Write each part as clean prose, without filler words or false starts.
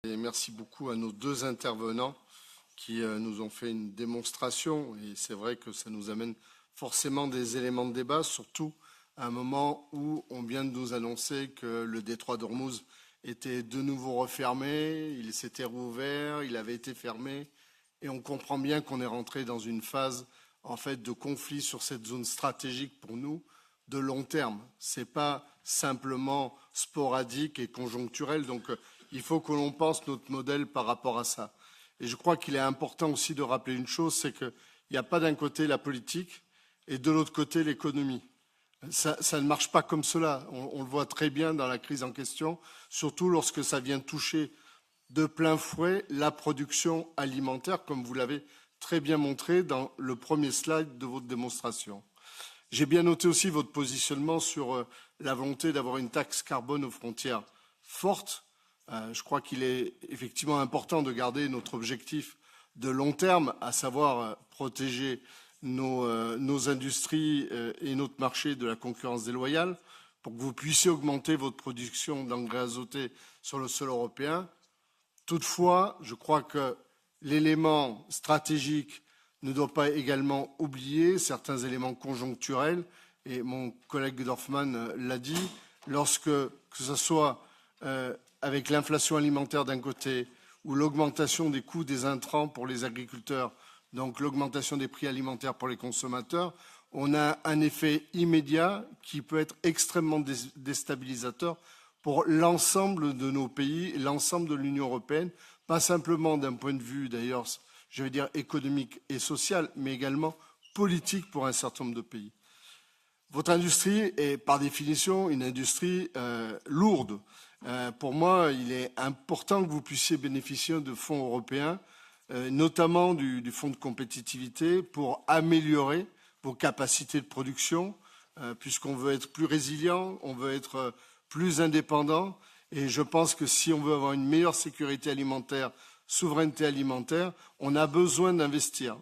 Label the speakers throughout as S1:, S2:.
S1: Et merci beaucoup à nos deux intervenants qui nous ont fait une démonstration. Et c'est vrai que ça nous amène forcément des éléments de débat, surtout à un moment où on vient de nous annoncer que le détroit d'Ormuz était de nouveau refermé, il s'était rouvert, il avait été fermé. Et on comprend bien qu'on est rentré dans une phase en fait de conflit sur cette zone stratégique pour nous de long terme. Ce n'est pas simplement sporadique et conjoncturel. Donc il faut que l'on pense notre modèle par rapport à ça. Et je crois qu'il est important aussi de rappeler une chose, c'est qu'il n'y a pas d'un côté la politique et de l'autre côté l'économie. Ça ne marche pas comme cela. On le voit très bien dans la crise en question, surtout lorsque ça vient toucher de plein fouet la production alimentaire, comme vous l'avez très bien montré dans le premier slide de votre démonstration. J'ai bien noté aussi votre positionnement sur la volonté d'avoir une taxe carbone aux frontières forte. Je crois qu'il est effectivement important de garder notre objectif de long terme, à savoir protéger nos industries et notre marché de la concurrence déloyale, pour que vous puissiez augmenter votre production d'engrais azotés sur le sol européen. Toutefois, je crois que l'élément stratégique ne doit pas également oublier certains éléments conjoncturels, et mon collègue Dorfmann l'a dit, lorsque, que ce soit avec l'inflation alimentaire d'un côté ou l'augmentation des coûts des intrants pour les agriculteurs, donc l'augmentation des prix alimentaires pour les consommateurs, on a un effet immédiat qui peut être extrêmement déstabilisateur pour l'ensemble de nos pays, l'ensemble de l'Union européenne, pas simplement d'un point de vue d'ailleurs, je vais dire économique et social, mais également politique pour un certain nombre de pays. Votre industrie est par définition une industrie lourde. Pour moi, il est important que vous puissiez bénéficier de fonds européens, notamment du fonds de compétitivité, pour améliorer vos capacités de production, puisqu'on veut être plus résilient, on veut être plus indépendant. Et je pense que si on veut avoir une meilleure sécurité alimentaire, souveraineté alimentaire, on a besoin d'investir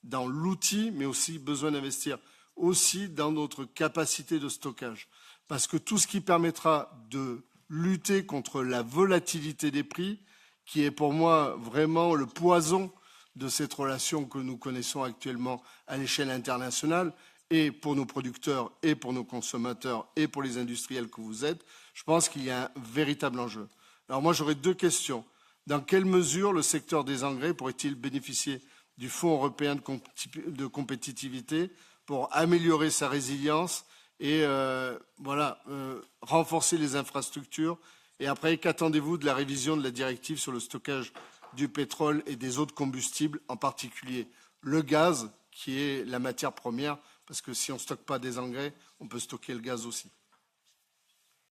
S1: dans l'outil, mais aussi besoin d'investir aussi dans notre capacité de stockage. Parce que tout ce qui permettra de lutter contre la volatilité des prix, qui est pour moi vraiment le poison de cette relation que nous connaissons actuellement à l'échelle internationale, et pour nos producteurs, et pour nos consommateurs, et pour les industriels que vous êtes, je pense qu'il y a un véritable enjeu. Alors moi, j'aurais deux questions. Dans quelle mesure le secteur des engrais pourrait-il bénéficier du Fonds européen de compétitivité pour améliorer sa résilience et renforcer les infrastructures? Et après, qu'attendez-vous de la révision de la directive sur le stockage du pétrole et des autres combustibles, en particulier le gaz, qui est la matière première, parce que si on ne stocke pas des engrais, on peut stocker le gaz aussi.